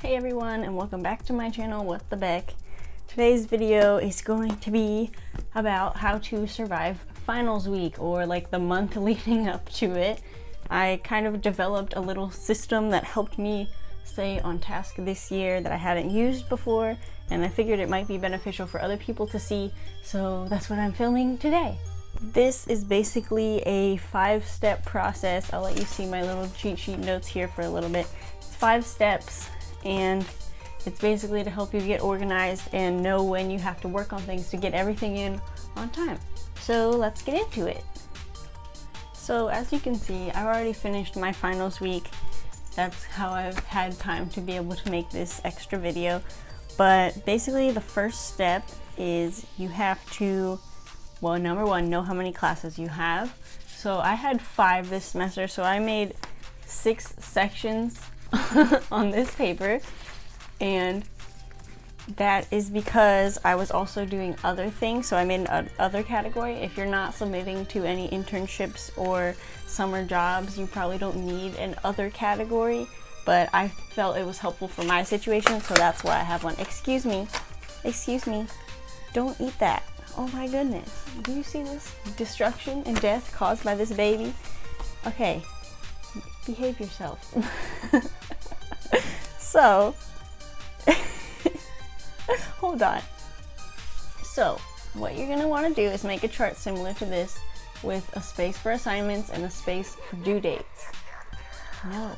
Hey everyone, and welcome back to my channel, What the Beck. Today's video is going to be about how to survive finals week, or like the month leading up to it. I kind of developed a little system that helped me stay on task this year that I hadn't used before, and I figured it might be beneficial for other people to see, so that's what I'm filming today. This is basically a 5-step process. I'll let you see my little cheat sheet notes here for a little bit. It's 5 steps, and it's basically to help you get organized and know when you have to work on things to get everything in on time. So let's get into it. So as you can see, I've already finished my finals week. That's how I've had time to be able to make this extra video. But basically the first step is you have to, well, number one, know how many classes you have. So I had 5 this semester, so I made 6 sections on this paper, and that is because I was also doing other things, so I made an other category. If you're not submitting to any internships or summer jobs, you probably don't need an other category, but I felt it was helpful for my situation, so that's why I have one. Excuse me, don't eat that. Oh my goodness, do you see this destruction and death caused by this baby? Okay, behave yourself. So, hold on. So, what you're gonna wanna do is make a chart similar to this with a space for assignments and a space for due dates. No.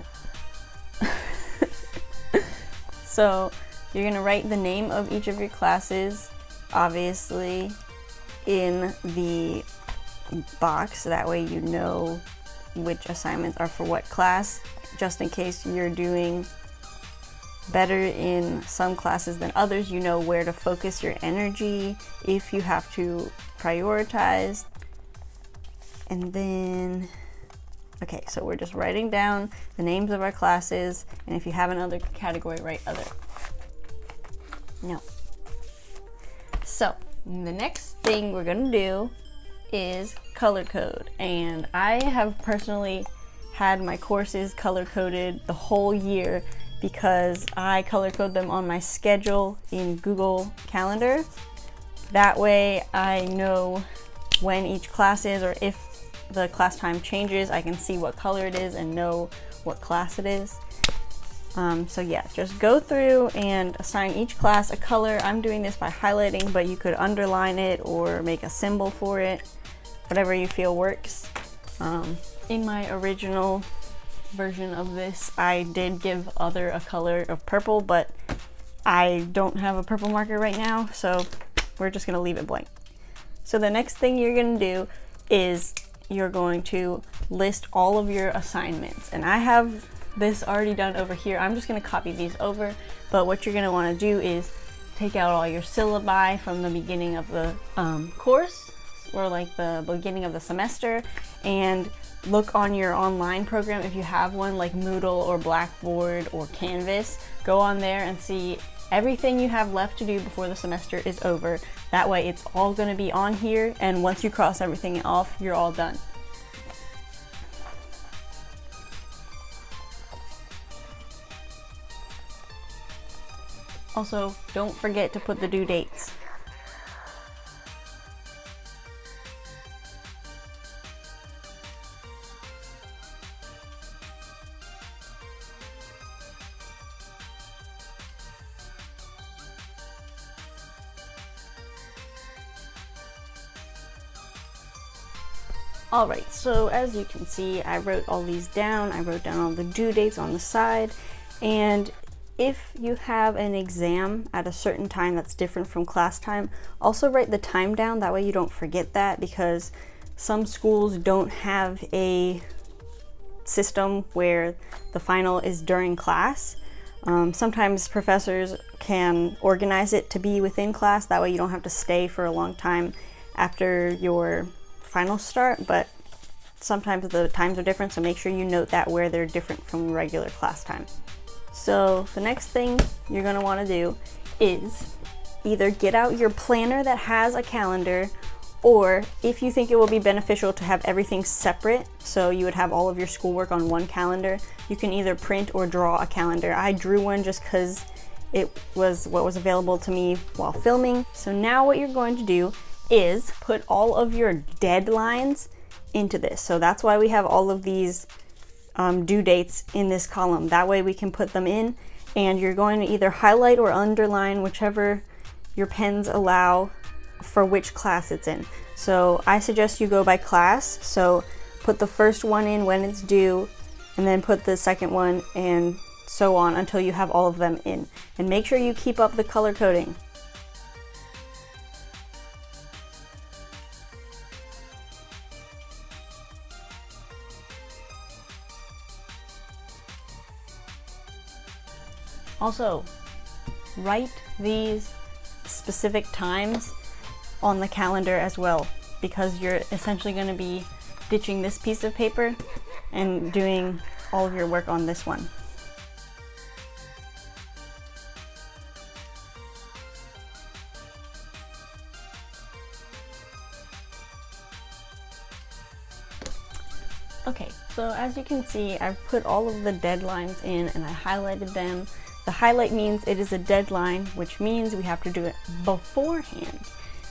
So, you're gonna write the name of each of your classes, obviously, in the box. That way you know which assignments are for what class, just in case you're doing better in some classes than others. You know where to focus your energy if you have to prioritize. And then, okay, so we're just writing down the names of our classes, and if you have another category, write other. No. So the next thing we're gonna do is color code, and I have personally had my courses color coded the whole year because I color code them on my schedule in Google Calendar. That way I know when each class is, or if the class time changes, I can see what color it is and know what class it is. So yeah, just go through and assign each class a color. I'm doing this by highlighting, but you could underline it or make a symbol for it, whatever you feel works. In my original version of this, I did give other a color of purple, but I don't have a purple marker right now, so we're just gonna leave it blank. So the next thing you're gonna do is you're going to list all of your assignments, and I have this already done over here. I'm just gonna copy these over, but what you're gonna wanna do is take out all your syllabi from the beginning of the course, or like the beginning of the semester, and look on your online program if you have one like Moodle or Blackboard or Canvas. Go on there and see everything you have left to do before the semester is over. That way it's all going to be on here, and once you cross everything off, you're all done. Also, don't forget to put the due dates. Alright, so as you can see, I wrote all these down. I wrote down all the due dates on the side, and if you have an exam at a certain time that's different from class time, also write the time down. That way you don't forget that, because some schools don't have a system where the final is during class. Sometimes professors can organize it to be within class. That way you don't have to stay for a long time after your finals start, but sometimes the times are different, so make sure you note that where they're different from regular class time. So the next thing you're going to want to do is either get out your planner that has a calendar, Or if you think it will be beneficial to have everything separate, so you would have all of your schoolwork on one calendar, you can either print or draw a calendar. I drew one just because it was what was available to me while filming. So now what you're going to do is put all of your deadlines into this. So that's why we have all of these due dates in this column. That way we can put them in, and you're going to either highlight or underline whichever your pens allow for which class it's in. So I suggest you go by class. So put the first one in when it's due, and then put the second one, and so on until you have all of them in. And make sure you keep up the color coding. Also, write these specific times on the calendar as well, because you're essentially going to be ditching this piece of paper and doing all of your work on this one. Okay, so as you can see, I've put all of the deadlines in and I highlighted them. The highlight means it is a deadline, which means we have to do it beforehand.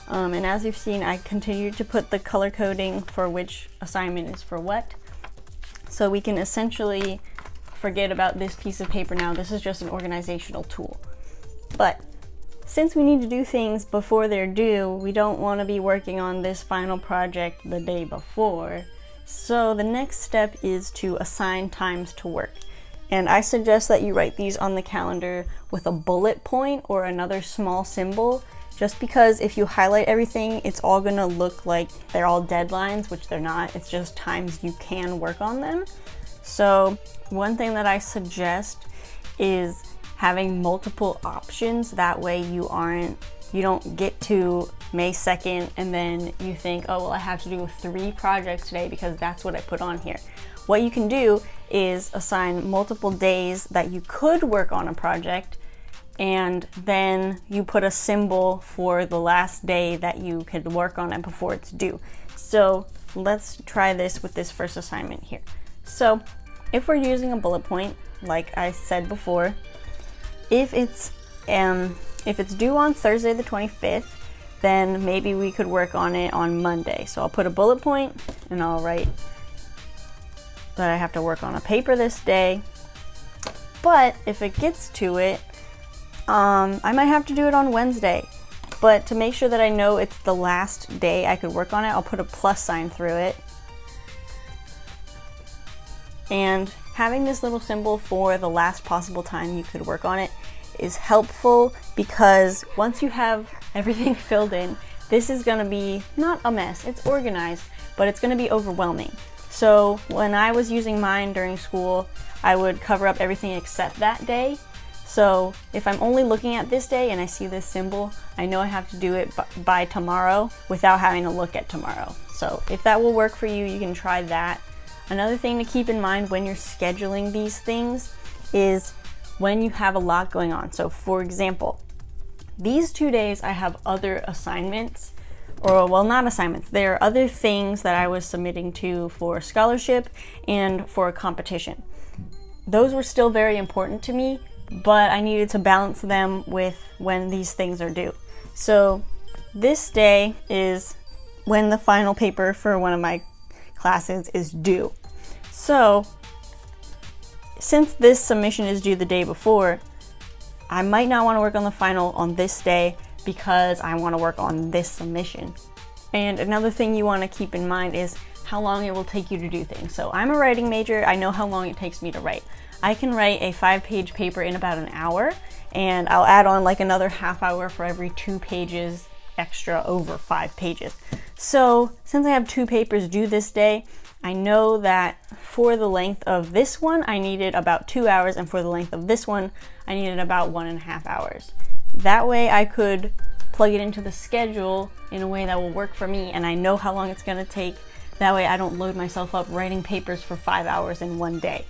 And as you've seen, I continue to put the color coding for which assignment is for what. So we can essentially forget about this piece of paper now. This is just an organizational tool. But since we need to do things before they're due, we don't want to be working on this final project the day before. So the next step is to assign times to work. And I suggest that you write these on the calendar with a bullet point or another small symbol, just because if you highlight everything, it's all gonna look like they're all deadlines, which they're not. It's just times you can work on them. So one thing that I suggest is having multiple options. That way you don't get to May 2nd and then you think, oh, well, I have to do 3 projects today because that's what I put on here. What you can do is assign multiple days that you could work on a project, and then you put a symbol for the last day that you could work on it before it's due. So let's try this with this first assignment here. So if we're using a bullet point, like I said before, if it's due on Thursday the 25th, then maybe we could work on it on Monday. So I'll put a bullet point and I'll write that I have to work on a paper this day. But if it gets to it, I might have to do it on Wednesday. But to make sure that I know it's the last day I could work on it, I'll put a plus sign through it. And having this little symbol for the last possible time you could work on it is helpful, because once you have everything filled in, this is gonna be not a mess, it's organized, but it's gonna be overwhelming. So when I was using mine during school, I would cover up everything except that day. So if I'm only looking at this day and I see this symbol, I know I have to do it by tomorrow without having to look at tomorrow. So if that will work for you, you can try that. Another thing to keep in mind when you're scheduling these things is when you have a lot going on. So for example, these 2 days I have other assignments, or well, not assignments, there are other things that I was submitting to for scholarship and for a competition. Those were still very important to me, but I needed to balance them with when these things are due. So this day is when the final paper for one of my classes is due. So since this submission is due the day before, I might not want to work on the final on this day because I want to work on this submission. And another thing you want to keep in mind is how long it will take you to do things. So I'm a writing major, I know how long it takes me to write. I can write a 5-page paper in about an hour, and I'll add on like another half hour for every 2 pages extra over 5 pages. So since I have 2 papers due this day, I know that for the length of this one, I needed about 2 hours, and for the length of this one, I needed about 1.5 hours. That way I could plug it into the schedule in a way that will work for me, and I know how long it's gonna take. That way I don't load myself up writing papers for 5 hours in one day.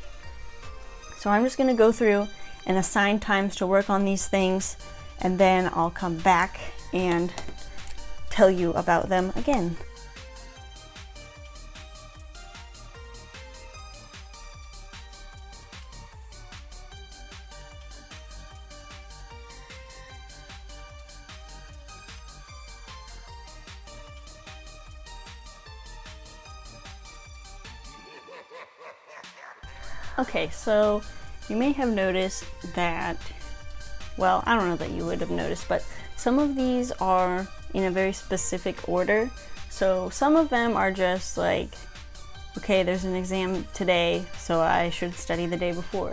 So I'm just gonna go through and assign times to work on these things, and then I'll come back and tell you about them again. Okay, so you may have noticed that, well, I don't know that you would have noticed, but some of these are in a very specific order. So some of them are just like, okay, there's an exam today, so I should study the day before.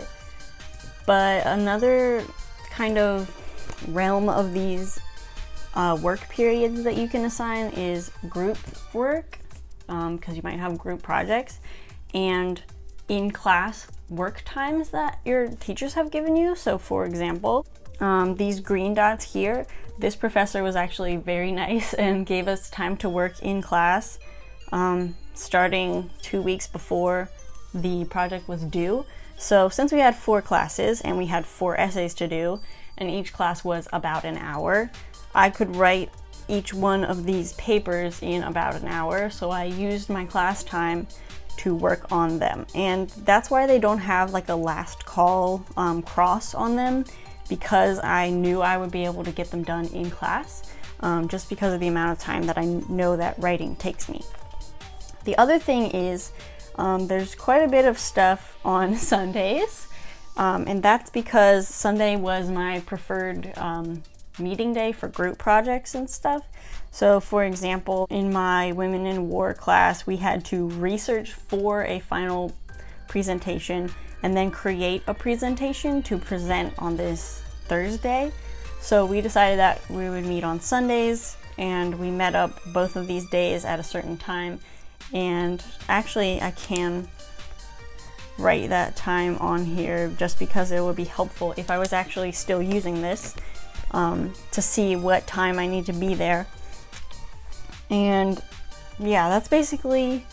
But another kind of realm of these work periods that you can assign is group work, because you might have group projects, and in class work times that your teachers have given you. So for example, these green dots here, this professor was actually very nice and gave us time to work in class starting 2 weeks before the project was due. So since we had 4 classes and we had 4 essays to do, and each class was about an hour, I could write each one of these papers in about an hour. So I used my class time to work on them, and that's why they don't have like a last call cross on them, because I knew I would be able to get them done in class, just because of the amount of time that I know that writing takes me. The other thing is there's quite a bit of stuff on Sundays, and that's because Sunday was my preferred meeting day for group projects and stuff. So for example, in my Women in War class, we had to research for a final presentation and then create a presentation to present on this Thursday. So we decided that we would meet on Sundays, and we met up both of these days at a certain time. And actually I can write that time on here just because it would be helpful if I was actually still using this to see what time I need to be there. And yeah, that's basically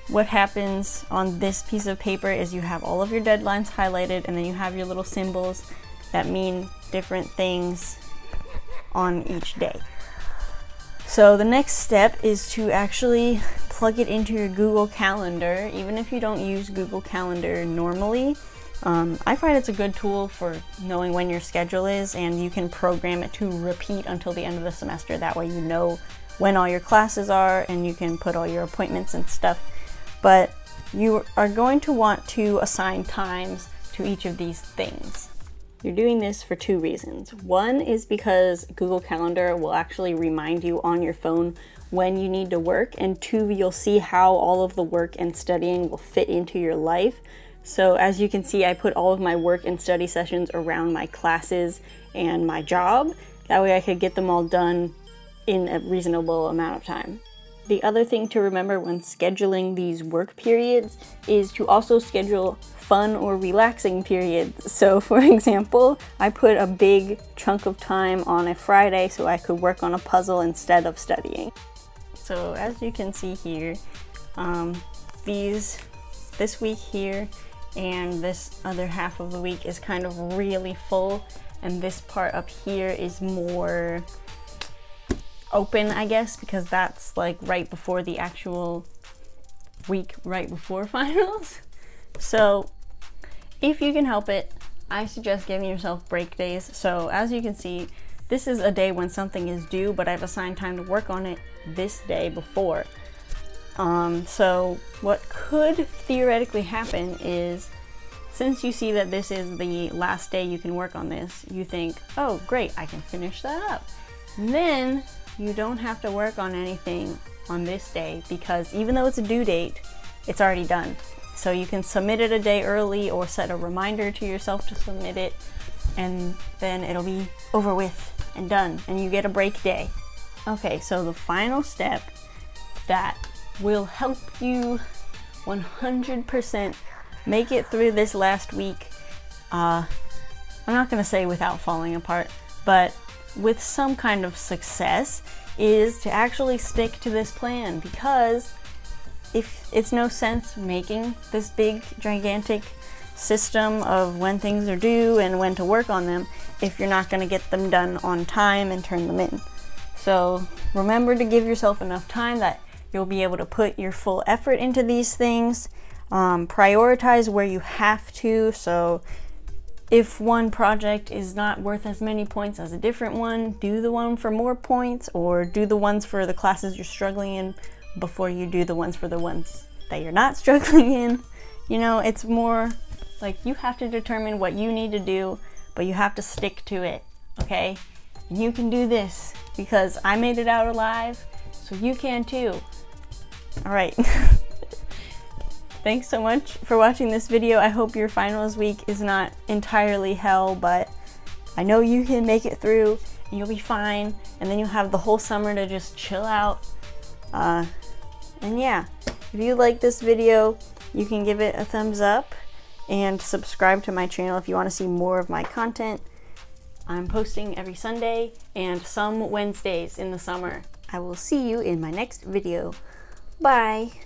what happens on this piece of paper. Is you have all of your deadlines highlighted, and then you have your little symbols that mean different things on each day. So the next step is to actually plug it into your Google Calendar. Even if you don't use Google Calendar normally, I find it's a good tool for knowing when your schedule is, and you can program it to repeat until the end of the semester. That way you know when all your classes are, and you can put all your appointments and stuff. But you are going to want to assign times to each of these things. You're doing this for 2 reasons. One is because Google Calendar will actually remind you on your phone when you need to work, and 2, you'll see how all of the work and studying will fit into your life. So as you can see, I put all of my work and study sessions around my classes and my job. That way I could get them all done in a reasonable amount of time. The other thing to remember when scheduling these work periods is to also schedule fun or relaxing periods. So for example, I put a big chunk of time on a Friday so I could work on a puzzle instead of studying. So as you can see here, this week here and this other half of the week is kind of really full, and this part up here is more open, I guess, because that's like right before the actual week right before finals. So if you can help it, I suggest giving yourself break days. So as you can see, this is a day when something is due, but I've assigned time to work on it this day before. So what could theoretically happen is, since you see that this is the last day you can work on this, you think, oh great, I can finish that up. And then you don't have to work on anything on this day, because even though it's a due date, it's already done. So you can submit it a day early or set a reminder to yourself to submit it, and then it'll be over with and done, and you get a break day. Okay, so the final step that will help you 100% make it through this last week, I'm not gonna say without falling apart, but with some kind of success, is to actually stick to this plan. Because if it's no sense making this big gigantic system of when things are due and when to work on them if you're not going to get them done on time and turn them in. So remember to give yourself enough time that you'll be able to put your full effort into these things. Prioritize where you have to. So if one project is not worth as many points as a different one, do the one for more points, or do the ones for the classes you're struggling in before you do the ones for the ones that you're not struggling in. You know, it's more like you have to determine what you need to do, but you have to stick to it, okay? And you can do this because I made it out alive, so you can too. All right. Thanks so much for watching this video. I hope your finals week is not entirely hell, but I know you can make it through and you'll be fine. And then you'll have the whole summer to just chill out. And yeah, if you like this video, you can give it a thumbs up and subscribe to my channel if you want to see more of my content. I'm posting every Sunday and some Wednesdays in the summer. I will see you in my next video. Bye.